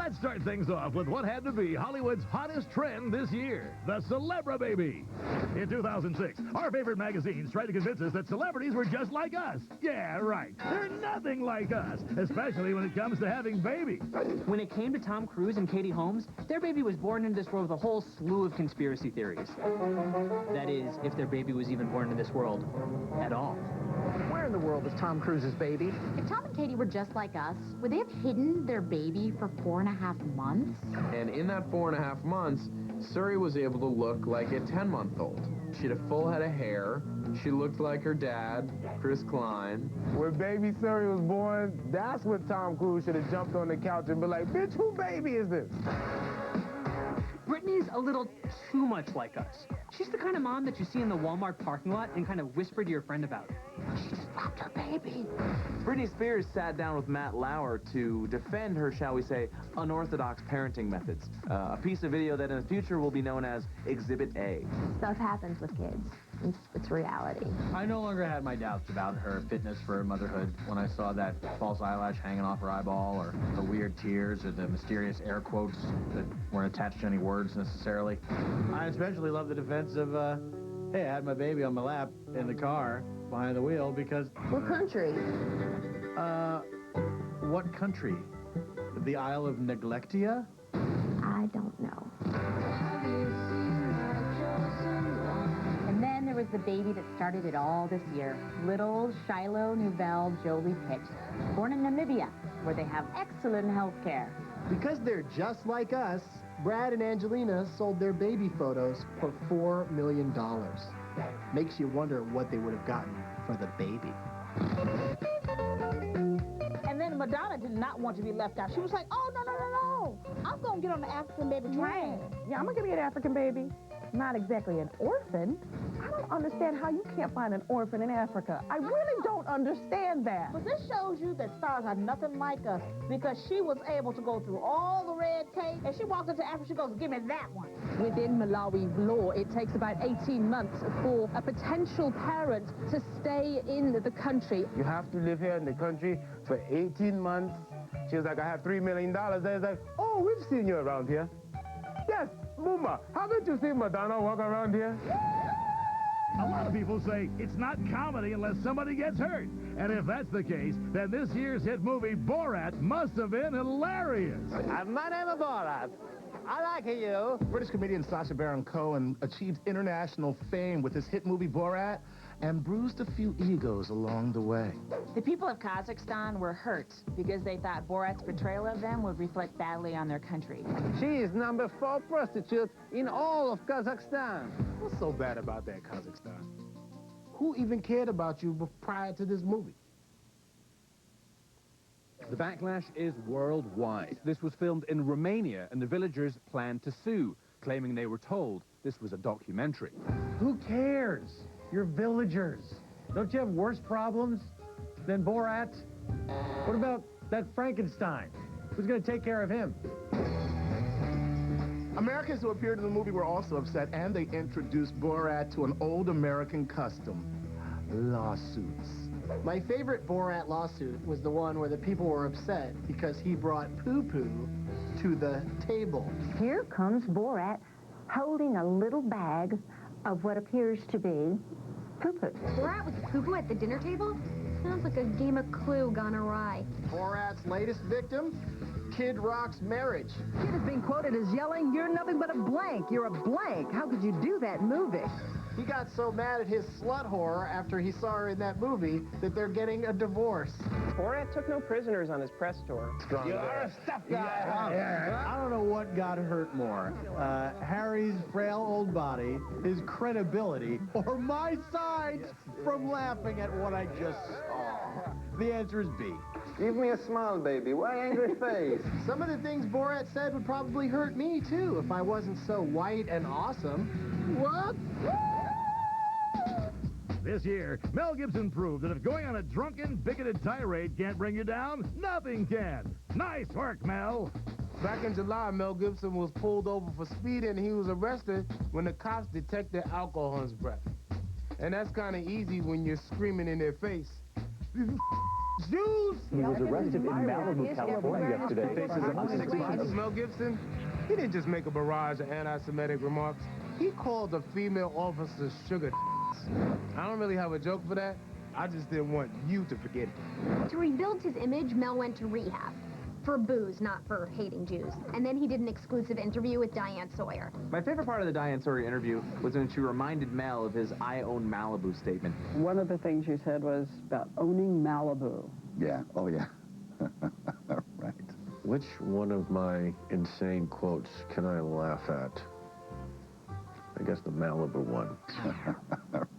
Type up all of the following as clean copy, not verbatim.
Let's start things off with what had to be Hollywood's hottest trend this year, the Celebrababy. In 2006, our favorite magazines tried to convince us that celebrities were just like us. Yeah, right. They're nothing like us, especially when it comes to having babies. When it came to Tom Cruise and Katie Holmes, their baby was born into this world with a whole slew of conspiracy theories. That is, if their baby was even born into this world at all. Where in the world is Tom Cruise's baby? If Tom and Katie were just like us, would they have hidden their baby for 4.5 months? And in that 4.5 months, Suri was able to look like a 10-month-old. She had a full head of hair. She looked like her dad, Chris Klein. When baby Suri was born, that's when Tom Cruise should have jumped on the couch and been like, bitch, who baby is this? Brittany's a little too much like us. She's the kind of mom that you see in the Walmart parking lot and kind of whisper to your friend about. She just dropped her baby. Britney Spears sat down with Matt Lauer to defend her, shall we say, unorthodox parenting methods. A piece of video that in the future will be known as Exhibit A. Stuff happens with kids. It's reality. I no longer had my doubts about her fitness for motherhood when I saw that false eyelash hanging off her eyeball, or the weird tears, or the mysterious air quotes that weren't attached to any words necessarily. I especially love the defense of, hey, I had my baby on my lap in the car behind the wheel because... What country? What country? The Isle of Neglectia? I don't know. And then there was the baby that started it all this year, little Shiloh Nouvelle Jolie Pitt, born in Namibia, where they have excellent health care. Because they're just like us, Brad and Angelina sold their baby photos for $4 million. Makes you wonder what they would have gotten for the baby. And then Madonna did not want to be left out. She was like, oh, no, no, no, no. I'm going to get on the African baby train. Yeah, I'm going to get an African baby. Not exactly an orphan. I don't understand how you can't find an orphan in Africa. I really don't understand that. But this shows you that stars are nothing like us, because she was able to go through all the red tape, and she walks into Africa, she goes, give me that one. Within Malawi law, it takes about 18 months for a potential parent to stay in the country. You have to live here in the country for 18 months. She was like, I have $3 million. They was like, oh, we've seen you around here. Yes, Booma, haven't you seen Madonna walk around here? A lot of people say it's not comedy unless somebody gets hurt. And if that's the case, then this year's hit movie, Borat, must have been hilarious. My name is Borat. I like you. British comedian Sacha Baron Cohen achieved international fame with his hit movie Borat and bruised a few egos along the way. The people of Kazakhstan were hurt because they thought Borat's portrayal of them would reflect badly on their country. She is number 4 prostitute in all of Kazakhstan. What's so bad about that, Kazakhstan? Who even cared about you prior to this movie? The backlash is worldwide. This was filmed in Romania, and the villagers planned to sue, claiming they were told this was a documentary. Who cares? You're villagers. Don't you have worse problems than Borat? What about that Frankenstein? Who's going to take care of him? Americans who appeared in the movie were also upset, and they introduced Borat to an old American custom, lawsuits. My favorite Borat lawsuit was the one where the people were upset because he brought poo-poo to the table. Here comes Borat holding a little bag of what appears to be poo-poo. Borat with poo-poo at the dinner table? Sounds like a game of Clue gone awry. Borat's latest victim, Kid Rock's marriage. Kid is being quoted as yelling, "You're nothing but a blank. You're a blank. How could you do that movie?" He got so mad at his slut whore after he saw her in that movie that they're getting a divorce. Borat took no prisoners on his press tour. You're a stuff guy. Yeah. I don't know what got hurt more. Harry's frail old body, his credibility, or my sides from laughing at what I just saw. The answer is B. Give me a smile, baby. Why angry face? Some of the things Borat said would probably hurt me, too, if I wasn't so white and awesome. What? This year, Mel Gibson proved that if going on a drunken, bigoted tirade can't bring you down, nothing can. Nice work, Mel. Back in July, Mel Gibson was pulled over for speeding, and he was arrested when the cops detected alcohol in his breath. And that's kind of easy when you're screaming in their face. Jews? He was arrested in Malibu, California yesterday. Faces a suspicion. Mel Gibson, he didn't just make a barrage of anti-Semitic remarks. He called a female officer sugar. I don't really have a joke for that. I just didn't want you to forget it. To rebuild his image, Mel went to rehab. For booze, not for hating Jews. And then he did an exclusive interview with Diane Sawyer. My favorite part of the Diane Sawyer interview was when she reminded Mel of his I own Malibu statement. One of the things you said was about owning Malibu. Yeah, oh yeah. Right. Which one of my insane quotes can I laugh at? I guess the Malibu one.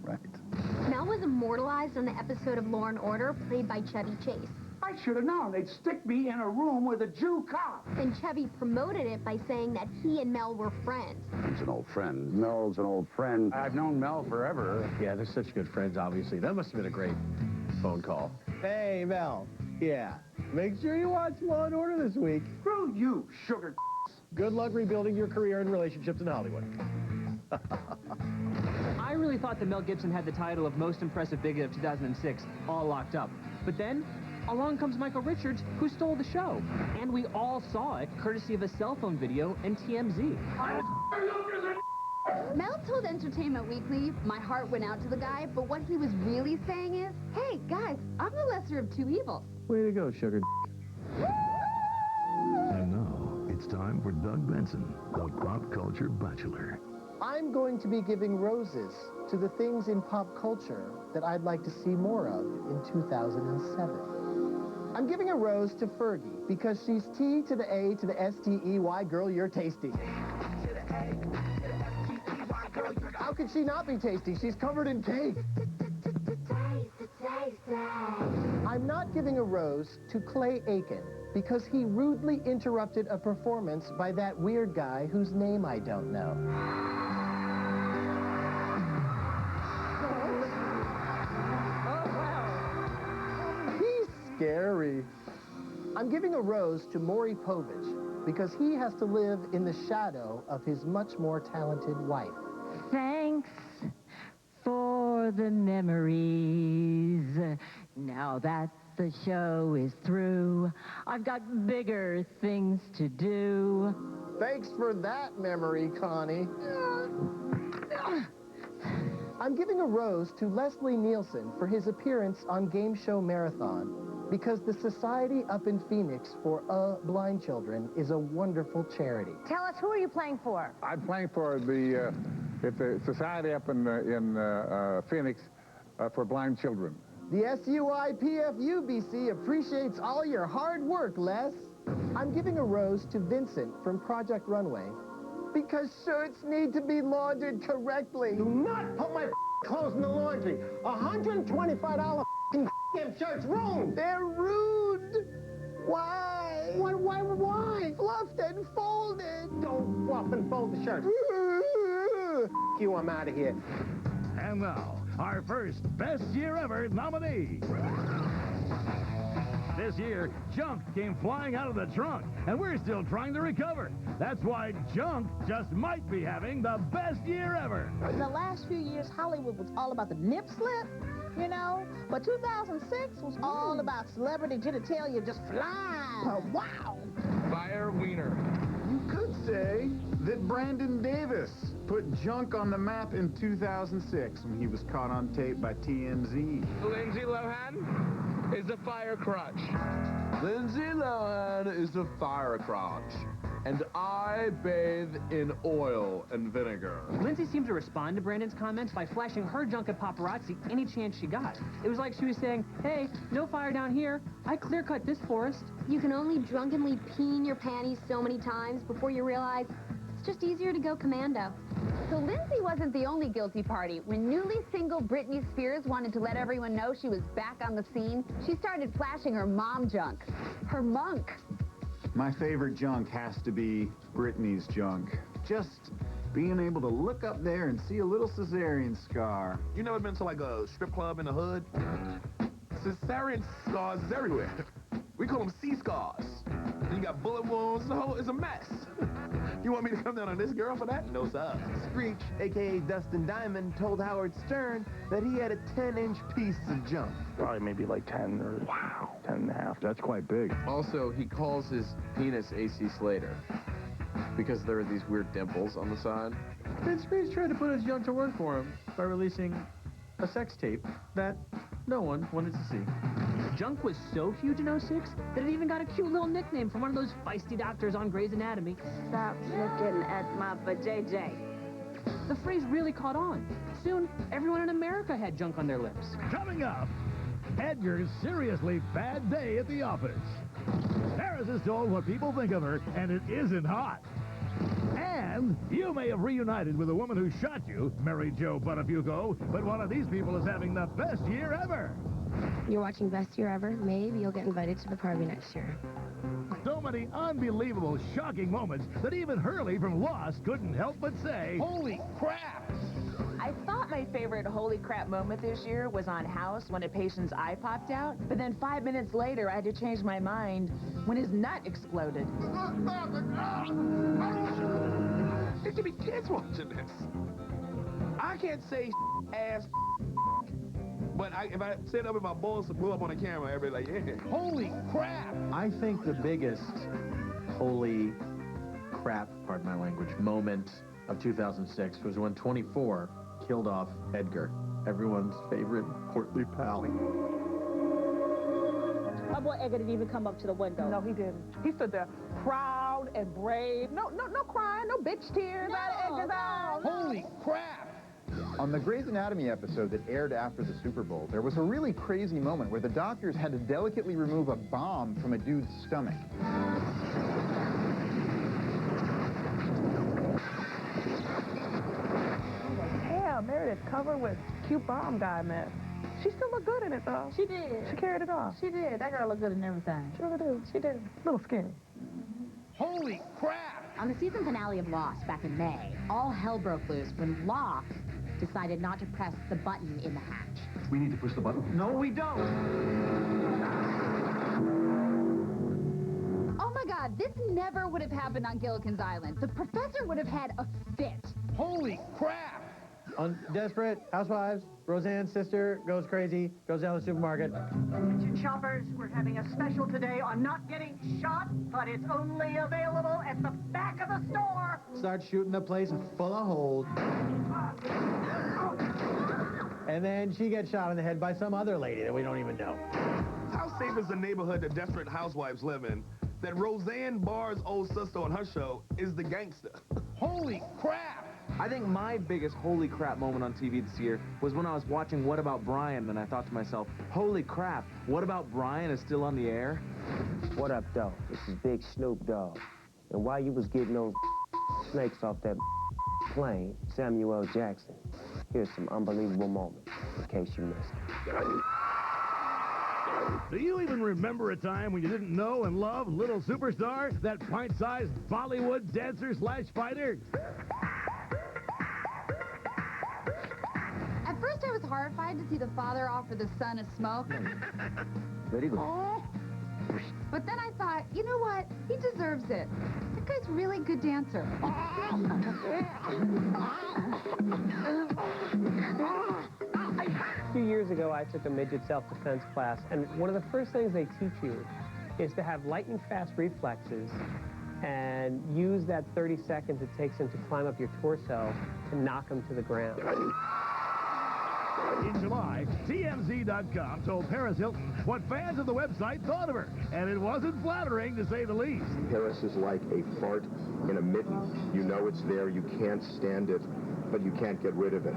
Right. Mel was immortalized on the episode of Law & Order, played by Chevy Chase. I should have known they'd stick me in a room with a Jew cop. And Chevy promoted it by saying that he and Mel were friends. He's an old friend. Mel's an old friend. I've known Mel forever. Yeah, they're such good friends, obviously. That must have been a great phone call. Hey, Mel. Yeah. Make sure you watch Law & Order this week. Screw you, sugar. Good luck rebuilding your career and relationships in Hollywood. I really thought that Mel Gibson had the title of Most Impressive Bigot of 2006 all locked up. But then, along comes Michael Richards, who stole the show. And we all saw it, courtesy of a cell phone video and TMZ. Mel told Entertainment Weekly, my heart went out to the guy, but what he was really saying is, hey, guys, I'm the lesser of two evils. Way to go, sugar. And now, it's time for Doug Benson, the Pop Culture Bachelor. I'm going to be giving roses to the things in pop culture that I'd like to see more of in 2007. I'm giving a rose to Fergie because she's T to the A to the S-T-E-Y, girl, you're tasty. How could she not be tasty? She's covered in cake. I'm not giving a rose to Clay Aiken because he rudely interrupted a performance by that weird guy whose name I don't know. He's scary. I'm giving a rose to Maury Povich because he has to live in the shadow of his much more talented wife. Thanks for the memories. Now that the show is through, I've got bigger things to do. Thanks for that memory, Connie. I'm giving a rose to Leslie Nielsen for his appearance on Game Show Marathon because the Society up in Phoenix for Blind Children is a wonderful charity. Tell us, who are you playing for? I'm playing for the society up in Phoenix for blind children. The SUIPFUBC appreciates all your hard work, Les. I'm giving a rose to Vincent from Project Runway because shirts need to be laundered correctly. Do not put my clothes in the laundry. $125 shirts ruined. They're rude. Why? Why? Fluffed and folded. Don't fluff and fold the shirt. You, I'm out of here. And now, our first Best Year Ever nominee. This year, junk came flying out of the trunk, and we're still trying to recover. That's why junk just might be having the best year ever. In the last few years, Hollywood was all about the nip slip, you know, but 2006 was all about celebrity genitalia just flying. Oh, wow. Fire wiener. You could say that Brandon Davis put junk on the map in 2006 when he was caught on tape by TMZ. Lindsay Lohan is a fire crotch. Lindsay Lohan is a fire crotch. And I bathe in oil and vinegar. Lindsay seemed to respond to Brandon's comments by flashing her junk at paparazzi any chance she got. It was like she was saying, hey, no fire down here. I clear-cut this forest. You can only drunkenly pee in your panties so many times before you realize it's just easier to go commando. So Lindsay wasn't the only guilty party. When newly single Britney Spears wanted to let everyone know she was back on the scene, she started flashing her mom junk. Her monk. My favorite junk has to be Britney's junk. Just being able to look up there and see a little cesarean scar. You never been to like a strip club in the hood? Cesarean scars is everywhere. We call them C-scars. And you got bullet wounds, the whole is a mess. You want me to come down on this girl for that? No, sir. Screech, a.k.a. Dustin Diamond, told Howard Stern that he had a 10-inch piece of junk. Probably maybe like 10 or... Wow. 1.5. That's quite big. Also, he calls his penis AC Slater because there are these weird dimples on the side. Vince Reese tried to put his junk to work for him by releasing a sex tape that no one wanted to see. Junk was so huge in 06 that it even got a cute little nickname from one of those feisty doctors on Grey's Anatomy. Stop looking at my vajayjay. The phrase really caught on. Soon, everyone in America had junk on their lips. Coming up, Edgar's seriously bad day at the office. Paris is told what people think of her, and it isn't hot. And you may have reunited with a woman who shot you, Mary Jo Buttafuoco, but one of these people is having the best year ever. You're watching Best Year Ever? Maybe you'll get invited to the party next year. So many unbelievable, shocking moments that even Hurley from Lost couldn't help but say, "Holy crap!" I thought my favorite holy crap moment this year was on House when a patient's eye popped out, but then 5 minutes later I had to change my mind when his nut exploded. There should be kids watching this. I can't say ass, but if I sit up in my balls and blew up on the camera, everybody like, yeah. Holy crap! I think the biggest holy crap, pardon my language, moment of 2006 was when 24 killed off Edgar, everyone's favorite portly pal. My boy Edgar didn't even come up to the window. No, he didn't. He stood there proud and brave. No crying, no bitch tears out of Edgar's eyes. Holy crap! On the Grey's Anatomy episode that aired after the Super Bowl, there was a really crazy moment where the doctors had to delicately remove a bomb from a dude's stomach. Damn, Meredith covered with cute bomb guy mess. She still looked good in it, though. She did. She carried it off. She did. That girl looked good in everything. She really did. She did. A little skinny. Holy crap! On the season finale of Lost back in May, all hell broke loose when Locke decided not to press the button in the hatch. We need to push the button. No, we don't. Oh my God, this never would have happened on Gilligan's Island. The professor would have had a fit. Holy crap! On Desperate, Housewives, Roseanne's sister goes crazy, goes down to the supermarket. Attention shoppers, we're having a special today on not getting shot, but it's only available at the back of the store. Starts shooting the place full of holes. And then she gets shot in the head by some other lady that we don't even know. How safe is the neighborhood that Desperate Housewives live in that Roseanne Barr's old sister on her show is the gangster? Holy crap! I think my biggest holy crap moment on TV this year was when I was watching What About Brian, and I thought to myself, holy crap, What About Brian is still on the air? What up, though? This is Big Snoop Dogg. And while you was getting those snakes off that plane, Samuel L. Jackson, here's some unbelievable moments, in case you missed it. Do you even remember a time when you didn't know and love Little Superstar, that pint-sized Bollywood dancer/fighter? At first I was horrified to see the father offer the son a smoke. Very good. But then I thought, you know what? He deserves it. That guy's a really good dancer. A few years ago, I took a midget self-defense class, and one of the first things they teach you is to have lightning-fast reflexes and use that 30 seconds it takes them to climb up your torso to knock them to the ground. In July, TMZ.com told Paris Hilton what fans of the website thought of her, and it wasn't flattering, to say the least. Paris is like a fart in a mitten. You know it's there, you can't stand it, but you can't get rid of it.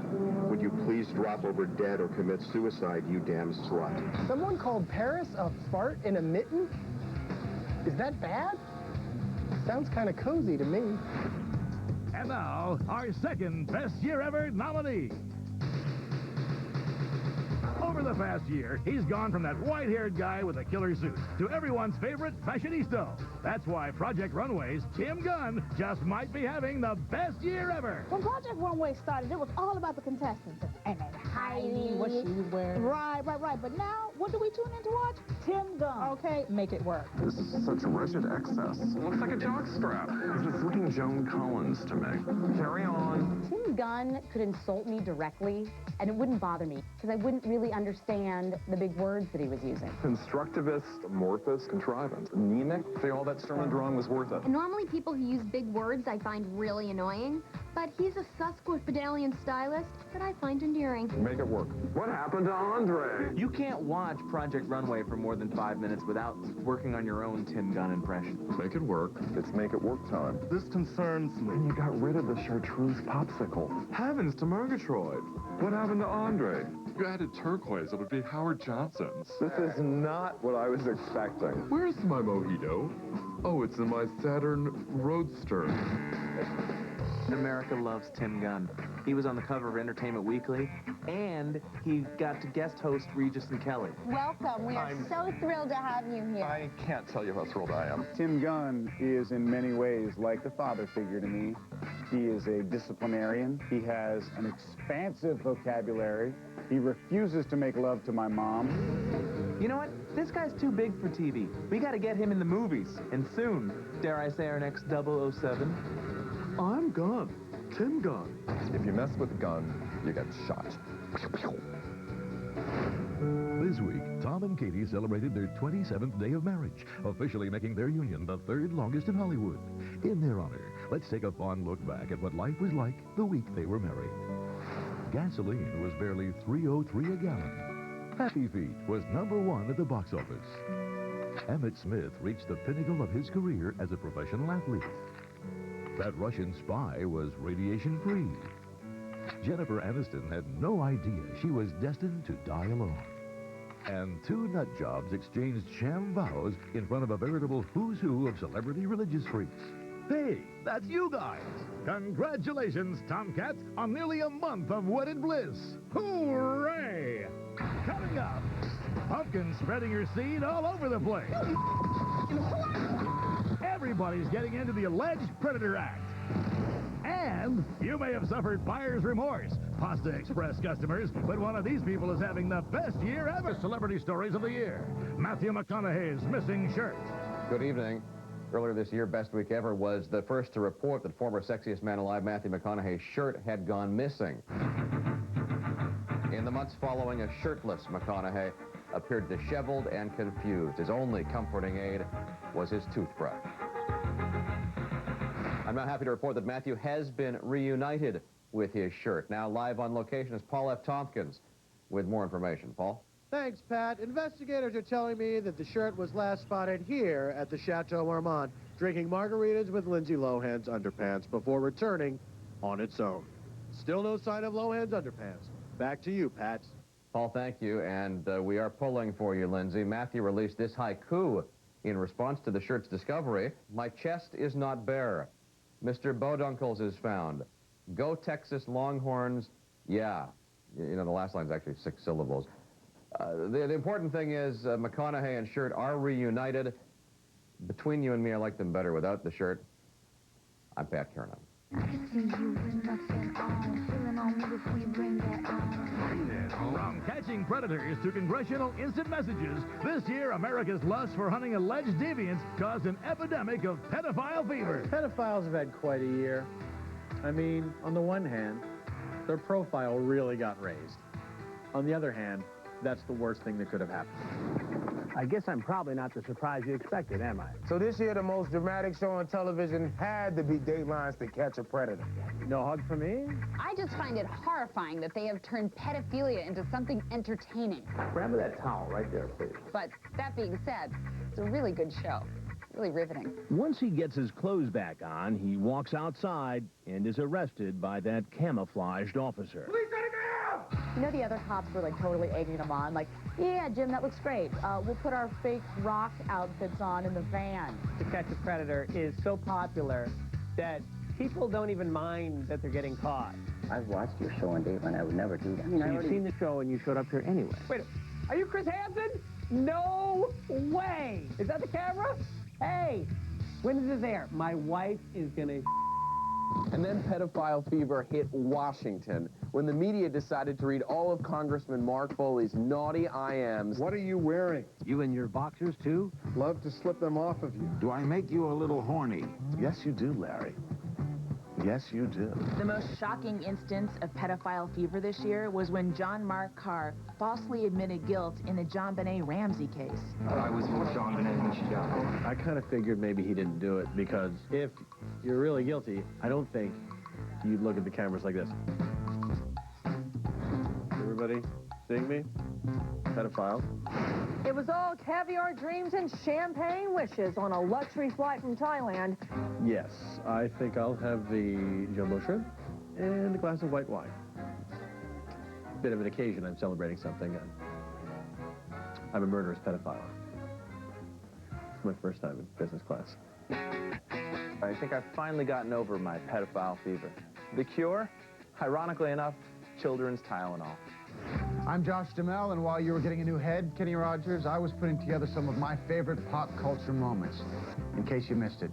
Would you please drop over dead or commit suicide, you damn slut? Someone called Paris a fart in a mitten? Is that bad? Sounds kind of cozy to me. And now, our second Best Year Ever nominee. Over the past year, he's gone from that white-haired guy with a killer suit to everyone's favorite fashionista. That's why Project Runway's Tim Gunn just might be having the best year ever. When Project Runway started, it was all about the contestants. And they tidy, what she was wearing. Right. But now, what do we tune in to watch? Tim Gunn. Okay, make it work. This is such wretched excess. Looks like a jockstrap. He's just looking Joan Collins to me. Carry on. Tim Gunn could insult me directly, and it wouldn't bother me, because I wouldn't really understand the big words that he was using. Constructivist, amorphous, contrivance. Anemic. Say all that Sturm und Drang was worth it. Normally people who use big words I find really annoying, but he's a sesquipedalian stylist that I find endearing. Make it work. What happened to Andre? You can't watch Project Runway for more than 5 minutes without working on your own Tim Gunn impression. Make it work. It's make it work time. This concerns me. And you got rid of the chartreuse popsicle. Heavens to Murgatroyd. What happened to Andre? You added turquoise, it would be Howard Johnson's. This is not what I was expecting. Where's my mojito? Oh, it's in my Saturn Roadster. America loves Tim Gunn. He was on the cover of Entertainment Weekly, and he got to guest host Regis and Kelly. Welcome. We are so thrilled to have you here. I can't tell you how thrilled I am. Tim Gunn is in many ways like the father figure to me. He is a disciplinarian. He has an expansive vocabulary. He refuses to make love to my mom. You know what? This guy's too big for TV. We got to get him in the movies, and soon. Dare I say our next 007? I'm Gunn. Tim Gunn. If you mess with Gunn, you get shot. This week, Tom and Katie celebrated their 27th day of marriage, officially making their union the third longest in Hollywood. In their honor, let's take a fond look back at what life was like the week they were married. Gasoline was barely $3.03 a gallon. Happy Feet was #1 at the box office. Emmett Smith reached the pinnacle of his career as a professional athlete. That Russian spy was radiation-free. Jennifer Aniston had no idea she was destined to die alone. And two nut jobs exchanged sham vows in front of a veritable who's who of celebrity religious freaks. Hey, that's you guys! Congratulations, Tomcats, on nearly a month of wedded bliss. Hooray! Coming up, pumpkins spreading your seed all over the place. Everybody's getting into the alleged Predator Act. And you may have suffered buyer's remorse, Pasta Express customers, but one of these people is having the best year ever. Celebrity stories of the year. Matthew McConaughey's missing shirt. Good evening. Earlier this year, Best Week Ever was the first to report that former sexiest man alive, Matthew McConaughey's shirt had gone missing. In the months following, a shirtless McConaughey appeared disheveled and confused. His only comforting aid was his toothbrush. I'm now happy to report that Matthew has been reunited with his shirt. Now live on location is Paul F. Tompkins with more information. Paul? Thanks, Pat. Investigators are telling me that the shirt was last spotted here at the Chateau Marmont, drinking margaritas with Lindsay Lohan's underpants before returning on its own. Still no sign of Lohan's underpants. Back to you, Pat. Paul, thank you. And we are pulling for you, Lindsay. Matthew released this haiku in response to the shirt's discovery. My chest is not bare. Mr. Bodunkles is found. Go Texas Longhorns. Yeah. You know, the last line's actually 6 syllables. The important thing is McConaughey and shirt are reunited. Between you and me, I like them better without the shirt. I'm Pat Kernan. From catching predators to congressional instant messages, this year America's lust for hunting alleged deviants caused an epidemic of pedophile fever. Pedophiles have had quite a year. I mean, on the one hand, their profile really got raised. On the other hand, that's the worst thing that could have happened. I guess I'm probably not the surprise you expected, am I? So this year, the most dramatic show on television had to be Datelin's To Catch a Predator. No hug for me? I just find it horrifying that they have turned pedophilia into something entertaining. Grab that towel right there, please. But that being said, it's a really good show. Really riveting. Once he gets his clothes back on, he walks outside and is arrested by that camouflaged officer. You know, the other cops were like totally egging him on, like, yeah, Jim, that looks great. We'll put our fake rock outfits on in the van. To Catch a Predator is so popular that people don't even mind that they're getting caught. I've watched your show on Dateline. I would never do that. So you've seen the show and you showed up here anyway. Wait, are you Chris Hansen? No way! Is that the camera? Hey, when is this air? My wife is gonna... And then pedophile fever hit Washington, when the media decided to read all of Congressman Mark Foley's naughty IMs. What are you wearing? You and your boxers, too? Love to slip them off of you. Do I make you a little horny? Yes, you do, Larry. Yes, you do. The most shocking instance of pedophile fever this year was when John Mark Carr falsely admitted guilt in the John Benet Ramsey case. I was with John Benet in Chicago. I kind of figured maybe he didn't do it because if you're really guilty, I don't think you'd look at the cameras like this. Everybody seeing me? Pedophile. It was all caviar dreams and champagne wishes on a luxury flight from Thailand. Yes, I think I'll have the jumbo shrimp and a glass of white wine. Bit of an occasion, I'm celebrating something. I'm a murderous pedophile. It's my first time in business class. I think I've finally gotten over my pedophile fever. The cure? Ironically enough, children's Tylenol. I'm Josh Duhamel, and while you were getting a new head, Kenny Rogers, I was putting together some of my favorite pop culture moments, in case you missed it.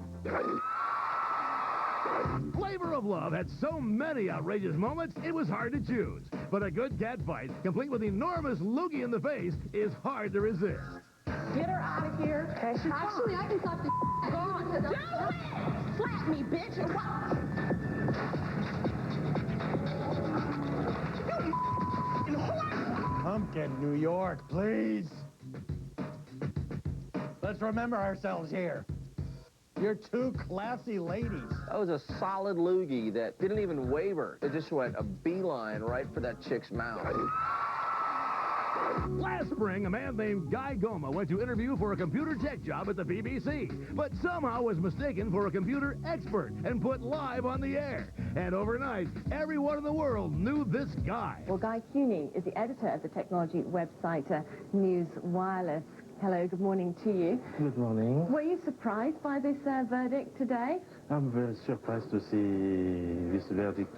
Flavor of Love had so many outrageous moments, it was hard to choose. But a good cat fight, complete with enormous loogie in the face, is hard to resist. Get her out of here. Actually, I can slap the Gone. Do it! Slap me, bitch. Pumpkin, New York, please. Let's remember ourselves here. You're two classy ladies. That was a solid loogie that didn't even waver. It just went a beeline right for that chick's mouth. Last spring, a man named Guy Goma went to interview for a computer tech job at the BBC, but somehow was mistaken for a computer expert and put live on the air. And overnight, everyone in the world knew this guy. Well, Guy Cuny is the editor of the technology website News Wireless. Hello, good morning to you. Good morning. Were you surprised by this verdict today? I'm very surprised to see this verdict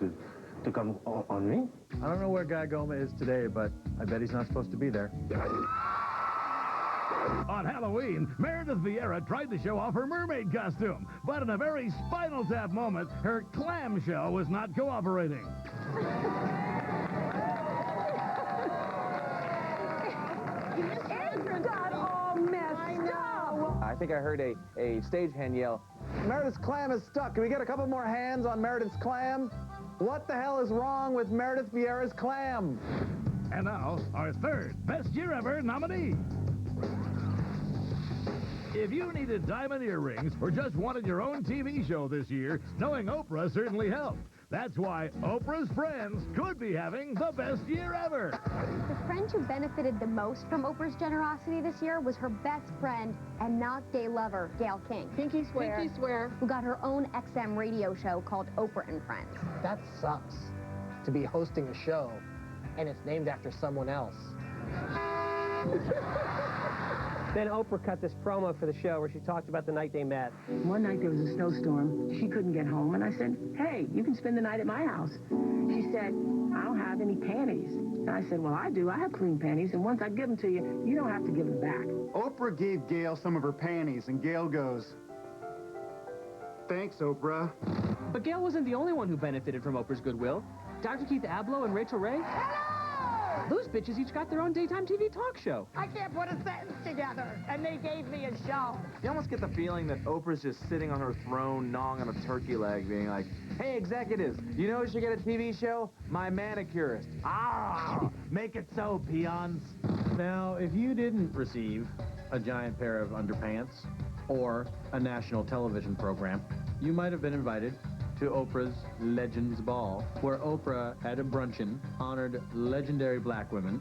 to come on me. I don't know where Guy Goma is today, but I bet he's not supposed to be there. On Halloween, Meredith Vieira tried to show off her mermaid costume, but in a very Spinal Tap moment, her clamshell was not cooperating. It got all messed up. I think I heard a stagehand yell, "Meredith's clam is stuck. Can we get a couple more hands on Meredith's clam? What the hell is wrong with Meredith Vieira's clam?" And now, our third Best Year Ever nominee. If you needed diamond earrings or just wanted your own TV show this year, knowing Oprah certainly helped. That's why Oprah's friends could be having the best year ever. The friend who benefited the most from Oprah's generosity this year was her best friend and not gay lover, Gayle King. Pinky swear. Pinky swear. Who got her own XM radio show called Oprah and Friends. That sucks, to be hosting a show, and it's named after someone else. Then Oprah cut this promo for the show where she talked about the night they met. One night there was a snowstorm. She couldn't get home, and I said, hey, you can spend the night at my house. She said, I don't have any panties. And I said, well, I do. I have clean panties, and once I give them to you, you don't have to give them back. Oprah gave Gail some of her panties, and Gail goes, thanks, Oprah. But Gail wasn't the only one who benefited from Oprah's goodwill. Dr. Keith Abloh and Rachel Ray. Those bitches each got their own daytime TV talk show. I can't put a sentence together, and they gave me a show. You almost get the feeling that Oprah's just sitting on her throne, gnawing on a turkey leg, being like, hey, executives, you know who should get a TV show? My manicurist. Ah, make it so, peons. Now, if you didn't receive a giant pair of underpants or a national television program, you might have been invited to Oprah's Legends Ball, where Oprah, at a bruncheon, honored legendary black women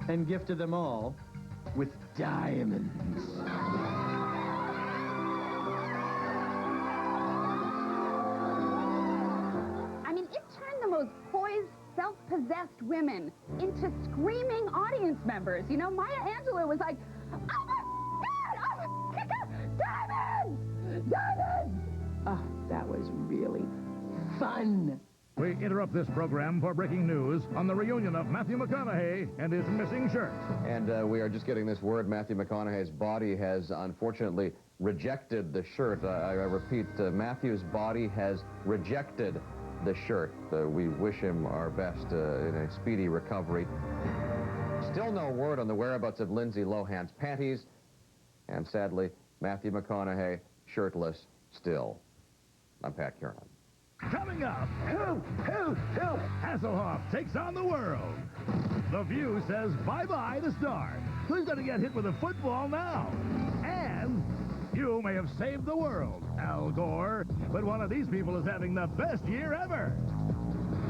and gifted them all with diamonds. I mean, it turned the most poised, self-possessed women into screaming audience members. You know, Maya Angelou was like, oh my God, oh my God, diamonds! Diamonds! Oh, that was really fun. We interrupt this program for breaking news on the reunion of Matthew McConaughey and his missing shirt. And we are just getting this word. Matthew McConaughey's body has unfortunately rejected the shirt. I repeat, Matthew's body has rejected the shirt. We wish him our best in a speedy recovery. Still no word on the whereabouts of Lindsay Lohan's panties, and sadly, Matthew McConaughey shirtless still. I'm Pat Kiernan. Coming up, help! Hasselhoff takes on the world. The View says bye-bye to Star. Who's going to get hit with a football now? And you may have saved the world, Al Gore, but one of these people is having the best year ever.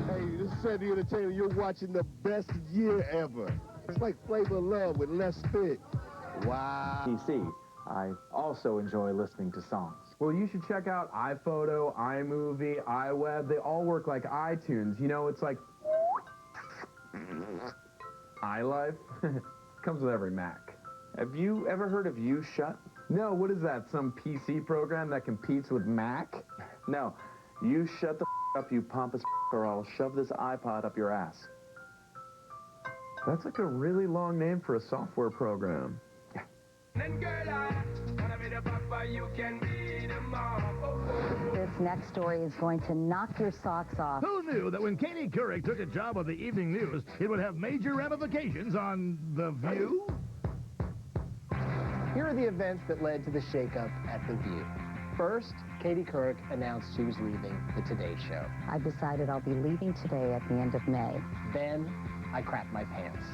Hey, this is Sandy Entertainer. You're watching the best year ever. It's like Flavor of Love with less spit. Wow. PC. I also enjoy listening to songs. Well, you should check out iPhoto, iMovie, iWeb. They all work like iTunes. You know, it's like iLife. Comes with every Mac. Have you ever heard of U Shut? No, what is that? Some PC program that competes with Mac? No. You shut the up, you pompous or I'll shove this iPod up your ass. That's like a really long name for a software program. This next story is going to knock your socks off. Who knew that when Katie Couric took a job on the evening news, it would have major ramifications on The View? Here are the events that led to the shakeup at The View. First, Katie Couric announced she was leaving The Today Show. I've decided I'll be leaving today at the end of May. Then, I crapped my pants.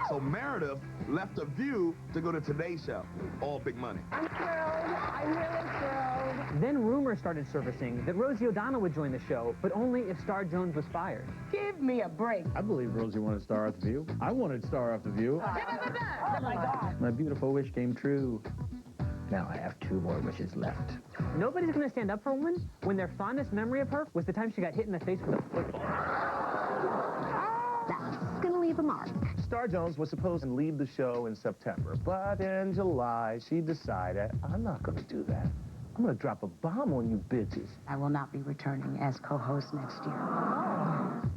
So Meredith left The View to go to Today's Show. All big money. I'm thrilled. I'm really thrilled. Then rumors started surfacing that Rosie O'Donnell would join the show, but only if Star Jones was fired. Give me a break. I believe Rosie wanted Star off The View. I wanted Star off The View. Oh, my God. My beautiful wish came true. Now I have 2 more wishes left. Nobody's going to stand up for a woman when their fondest memory of her was the time she got hit in the face with a football. That's gonna leave a mark. Star Jones was supposed to leave the show in September, but in July, she decided, I'm not going to do that. I'm going to drop a bomb on you bitches. I will not be returning as co-host next year.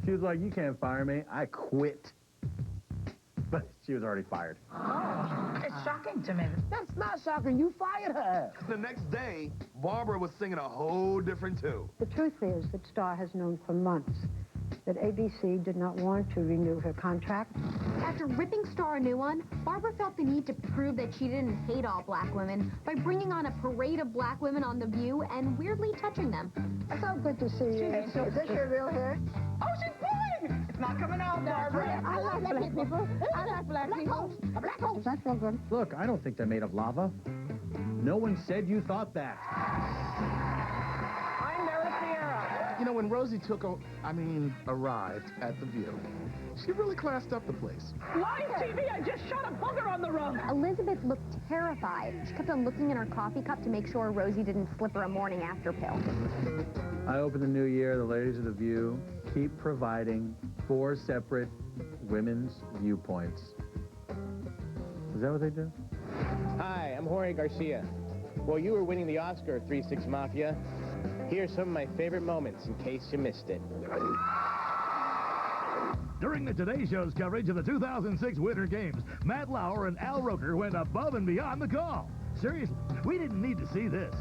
She was like, you can't fire me. I quit. But she was already fired. It's shocking to me. That's not shocking. You fired her. The next day, Barbara was singing a whole different tune. The truth is that Star has known for months that ABC did not want to renew her contract. After ripping Star a new one, Barbara felt the need to prove that she didn't hate all black women by bringing on a parade of black women on The View and weirdly touching them. It's so good to see you. Is this your real hair? Oh, she's pulling! It's not coming out, Barbara. I like black people. I like black people. A black host. Does that feel good? Look, I don't think they're made of lava. No one said you thought that. I'm Meredith Vieira. You know, when Rosie arrived at The View, she really classed up the place. Live TV, I just shot a booger on the rug. Elizabeth looked terrified. She kept on looking in her coffee cup to make sure Rosie didn't slip her a morning after pill. I open the new year, the ladies of The View keep providing 4 separate women's viewpoints. Is that what they do? Hi, I'm Jorge Garcia. While you were winning the Oscar, 3-6 Mafia, here's some of my favorite moments in case you missed it. During the Today Show's coverage of the 2006 Winter Games, Matt Lauer and Al Roker went above and beyond the call. Seriously, we didn't need to see this.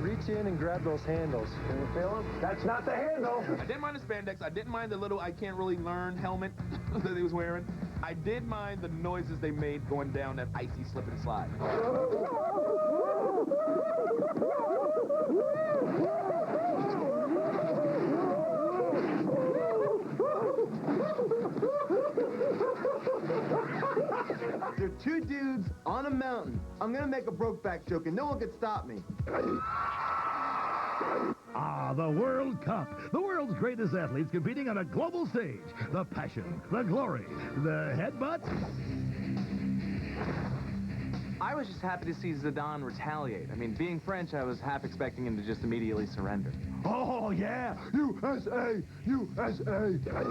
Reach in and grab those handles. Can you feel them? That's not the handle. I didn't mind the spandex. I didn't mind the little I can't really learn helmet that he was wearing. I did mind the noises they made going down that icy slip and slide. There are 2 dudes on a mountain. I'm gonna make a Brokeback joke and no one can stop me. Ah, the World Cup. The world's greatest athletes competing on a global stage. The passion, the glory, the headbutts. I was just happy to see Zidane retaliate. I mean, being French, I was half expecting him to just immediately surrender. Oh, yeah. USA! USA!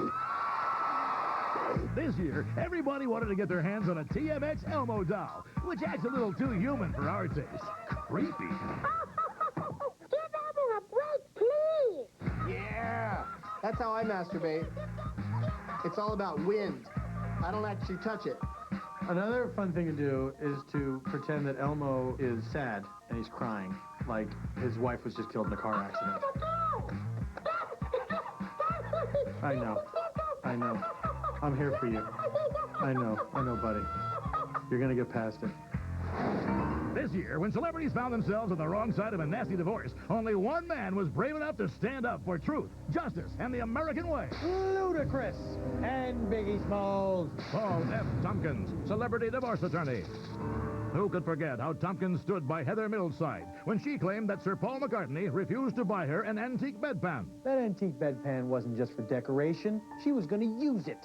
This year, everybody wanted to get their hands on a TMX Elmo doll, which acts a little too human for our taste. Creepy. Give Elmo a break, please. Yeah! That's how I masturbate. It's all about wind. I don't actually touch it. Another fun thing to do is to pretend that Elmo is sad and he's crying, like his wife was just killed in a car accident. I know. I'm here for you. I know, buddy. You're gonna get past it. This year, when celebrities found themselves on the wrong side of a nasty divorce, only one man was brave enough to stand up for truth, justice, and the American way. Ludicrous and Biggie Smalls. Paul F. Tompkins, celebrity divorce attorney. Who could forget how Tompkins stood by Heather Mills' side when she claimed that Sir Paul McCartney refused to buy her an antique bedpan? That antique bedpan wasn't just for decoration. She was going to use it.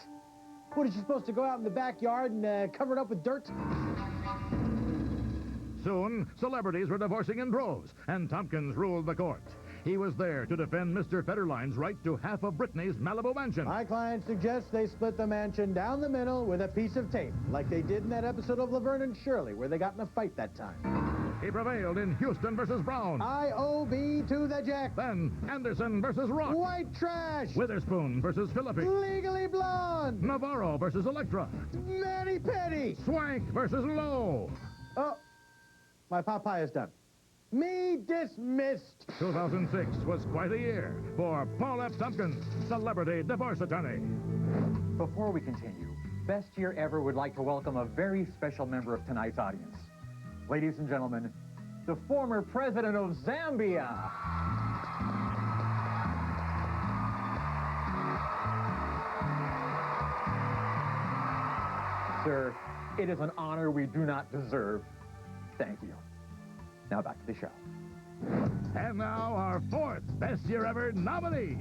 What, is she supposed to go out in the backyard and cover it up with dirt? Soon, celebrities were divorcing in droves, and Tompkins ruled the court. He was there to defend Mr. Federline's right to half of Britney's Malibu mansion. My client suggests they split the mansion down the middle with a piece of tape, like they did in that episode of Laverne and Shirley, where they got in a fight that time. He prevailed in Houston versus Brown. IOB to the jack. Then Anderson versus Rock. White trash. Witherspoon versus Philippi. Legally blonde. Navarro versus Electra. Manny Petty. Swank versus Lowe. Oh, my Popeye is done. Me dismissed. 2006 was quite a year for Paul F. Tompkins, celebrity divorce attorney. Before we continue, Best Year Ever would like to welcome a very special member of tonight's audience. Ladies and gentlemen, the former president of Zambia. Sir, it is an honor we do not deserve. Thank you. Now back to the show. And now our fourth Best Year Ever nominee.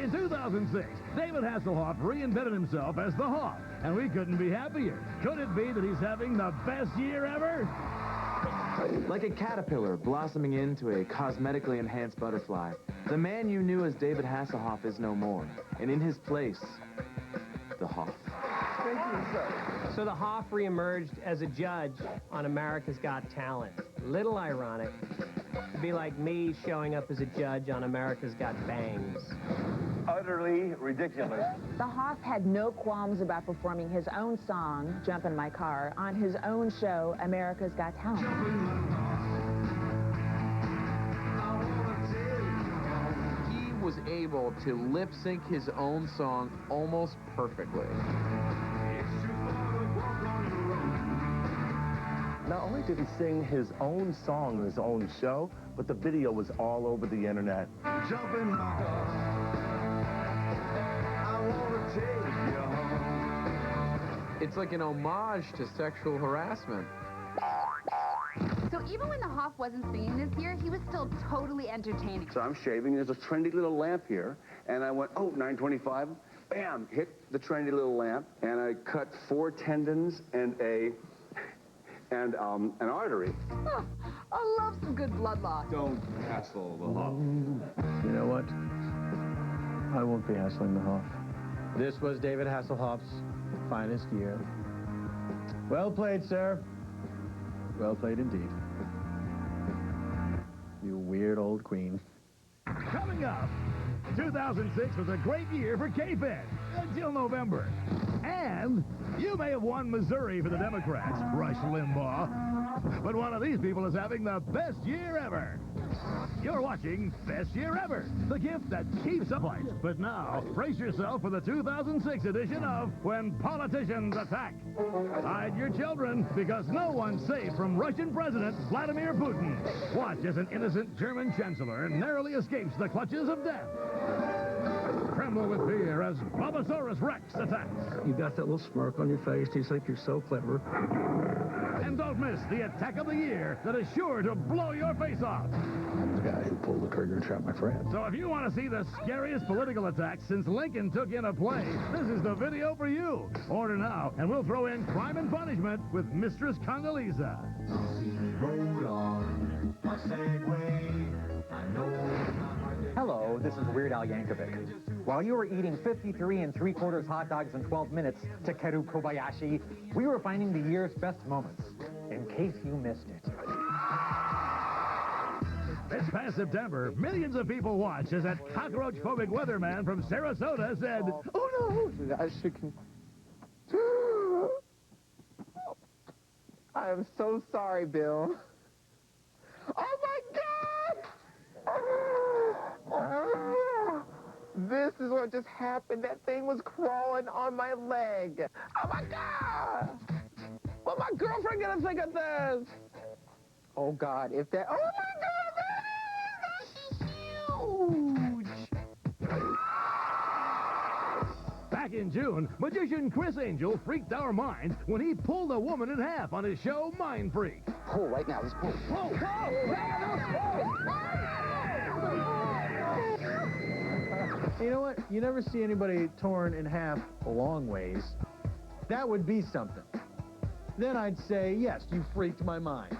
In 2006, David Hasselhoff reinvented himself as the Hoff, and we couldn't be happier. Could it be that he's having the best year ever? Like a caterpillar blossoming into a cosmetically enhanced butterfly, the man you knew as David Hasselhoff is no more, and in his place, the Hoff. Thank you, sir. So the Hoff reemerged as a judge on America's Got Talent. Little ironic. It'd be like me showing up as a judge on America's Got Bangs. Utterly ridiculous. The Hoff had no qualms about performing his own song, Jump in My Car, on his own show, America's Got Talent. He was able to lip sync his own song almost perfectly. Not only did he sing his own song on his own show, but the video was all over the internet. Jump in my car, I wanna take you home. It's like an homage to sexual harassment. So even when the Hoff wasn't singing this year, he was still totally entertaining. So I'm shaving, there's a trendy little lamp here, and I went, oh, 925, bam, hit the trendy little lamp, and I cut 4 tendons and an artery. Oh, I love some good blood loss. Don't hassle the Hoff. You know what? I won't be hassling the Hoff. This was David Hasselhoff's finest year. Well played, sir. Well played indeed. You weird old queen. Coming up, 2006 was a great year for K-Fed until November. And you may have won Missouri for the Democrats, Rush Limbaugh. But one of these people is having the best year ever. You're watching Best Year Ever, the gift that keeps up light. But now, brace yourself for the 2006 edition of When Politicians Attack. Hide your children, because no one's safe from Russian President Vladimir Putin. Watch as an innocent German chancellor narrowly escapes the clutches of death. Tremble with fear as Bobosaurus Rex attacks. You got that little smirk on your face. You think you're so clever. And don't miss the attack of the year that is sure to blow your face off. I'm the guy who pulled the trigger and shot my friend. So if you want to see the scariest political attacks since Lincoln took in a play, this is the video for you. Order now, and we'll throw in Crime and Punishment with Mistress Condoleezza. Hello, this is Weird Al Yankovic. While you were eating 53 3/4 hot dogs in 12 minutes, Takeru Kobayashi, we were finding the year's best moments, in case you missed it. This past September, millions of people watched as that cockroach-phobic weatherman from Sarasota said, "Oh no!" I am so sorry, Bill. Oh, my God! This is what just happened. That thing was crawling on my leg. Oh my God! Will my girlfriend gonna think of this? Oh God, if that, oh my God, that is huge! Back in June, magician Chris Angel freaked our minds when he pulled a woman in half on his show Mind Freak. Pull right now, let's pull. Whoa! You know what? You never see anybody torn in half a long ways. That would be something. Then I'd say, yes, you freaked my mind.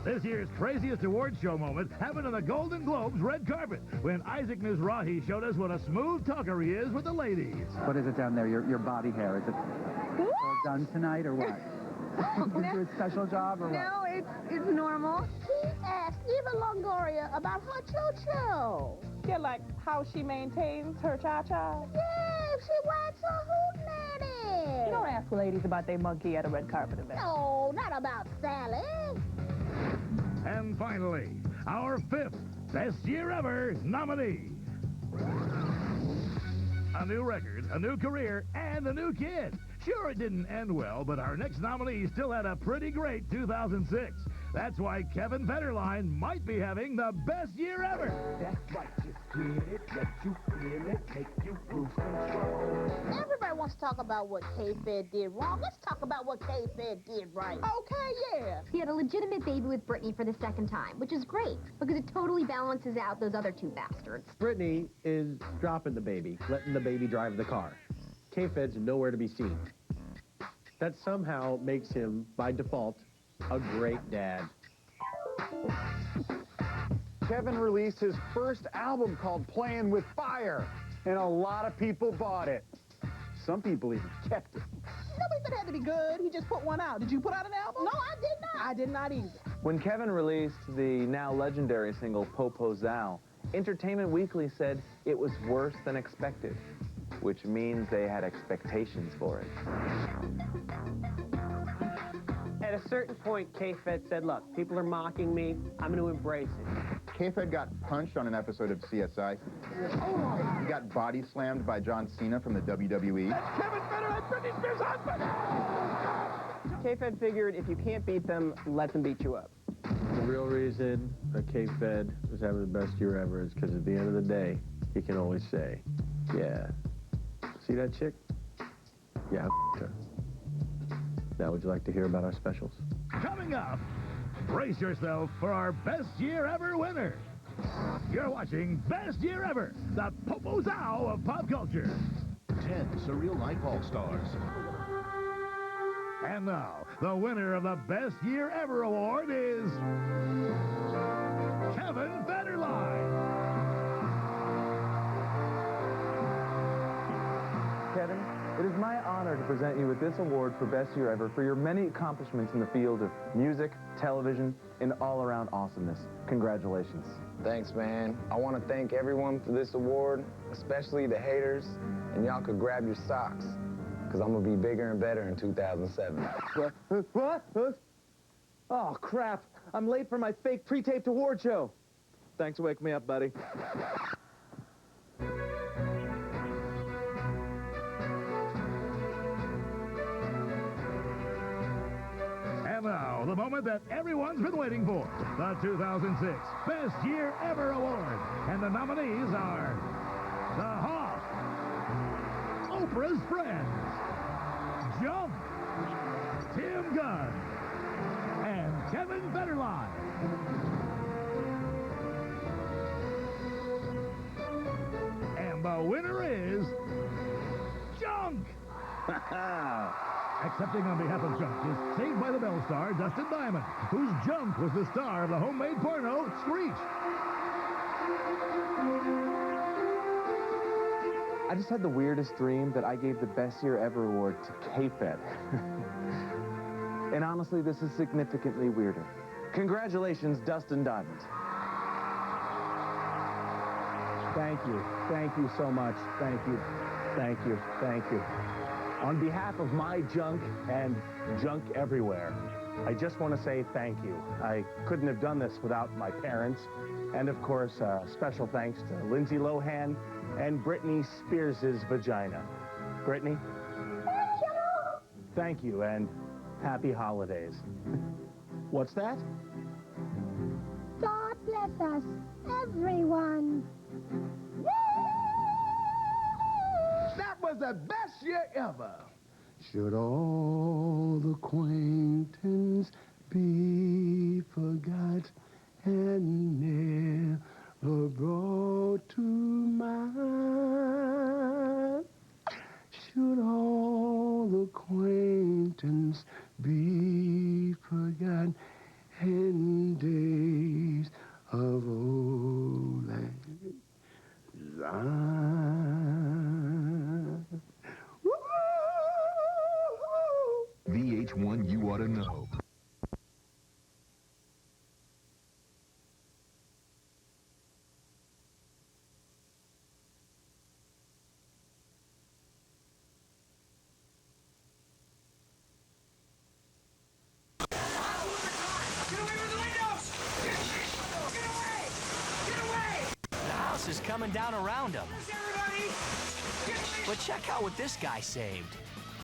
This year's craziest award show moment happened on the Golden Globes red carpet when Isaac Mizrahi showed us what a smooth talker he is with the ladies. What is it down there, your body hair? Is it all done tonight or what? Did you do a special job or what? No, it's normal. He asked Eva Longoria about her cho-cho. Yeah, like how she maintains her cha-cha. Yeah, she wags her hootenanny. You don't ask ladies about their monkey at a red carpet event. No, not about Sally. And finally, our fifth Best Year Ever nominee. A new record, a new career, and a new kid. Sure, it didn't end well, but our next nominee still had a pretty great 2006. That's why Kevin Federline might be having the best year ever. That's right, just get it, let you feel it, make you lose control. Everybody wants to talk about what K-Fed did wrong. Let's talk about what K-Fed did right. Okay, yeah. He had a legitimate baby with Britney for the second time, which is great, because it totally balances out those other two bastards. Britney is dropping the baby, letting the baby drive the car. K-Fed's nowhere to be seen. That somehow makes him, by default, a great dad. Kevin released his first album called Playing with Fire, and a lot of people bought it. Some people even kept it. Nobody said it had to be good. He just put one out. Did you put out an album? No, I did not. I did not either. When Kevin released the now legendary single Popo Zow, Entertainment Weekly said it was worse than expected, which means they had expectations for it. At a certain point, K-Fed said, look, people are mocking me. I'm going to embrace it. K-Fed got punched on an episode of CSI. He got body slammed by John Cena from the WWE. That's Kevin Federline, Britney Spears' husband! K-Fed figured if you can't beat them, let them beat you up. The real reason that K-Fed is having the best year ever is because at the end of the day, he can always say, yeah, see that chick? Yeah, I f***ed her. Now, would you like to hear about our specials? Coming up, brace yourself for our Best Year Ever winner. You're watching Best Year Ever, the Popo Zow of pop culture. 10 Surreal Life All-Stars. And now, the winner of the Best Year Ever award is Kevin Federline. Kevin, it is my honor to present you with this award for Best Year Ever for your many accomplishments in the field of music, television, and all-around awesomeness. Congratulations. Thanks, man. I want to thank everyone for this award, especially the haters, and y'all could grab your socks, because I'm going to be bigger and better in 2007. What? Oh, crap. I'm late for my fake pre-taped award show. Thanks for waking me up, buddy. And now, the moment that everyone's been waiting for, the 2006 Best Year Ever Award. And the nominees are The Hoff, Oprah's Friends, Jump, Tim Gunn, and Kevin Federline. And the winner is Junk! Accepting on behalf of Junk is Saved by the Bell star Dustin Diamond, whose Junk was the star of the homemade porno Screech. I just had the weirdest dream that I gave the Best Year Ever award to K-Fed. And honestly, this is significantly weirder. Congratulations, Dustin Diamond. Thank you. Thank you so much. Thank you. Thank you. Thank you. On behalf of my junk and junk everywhere, I just want to say thank you. I couldn't have done this without my parents. And of course, special thanks to Lindsay Lohan and Britney Spears' vagina. Britney? Thank you, and happy holidays. What's that? God bless us, everyone. That was the best year ever. Should all acquaintance be forgot and never brought to mind? Should all acquaintance be forgot in days of old lang syne? VH1 You Ought to Know. Is coming down around him. But check out what this guy saved.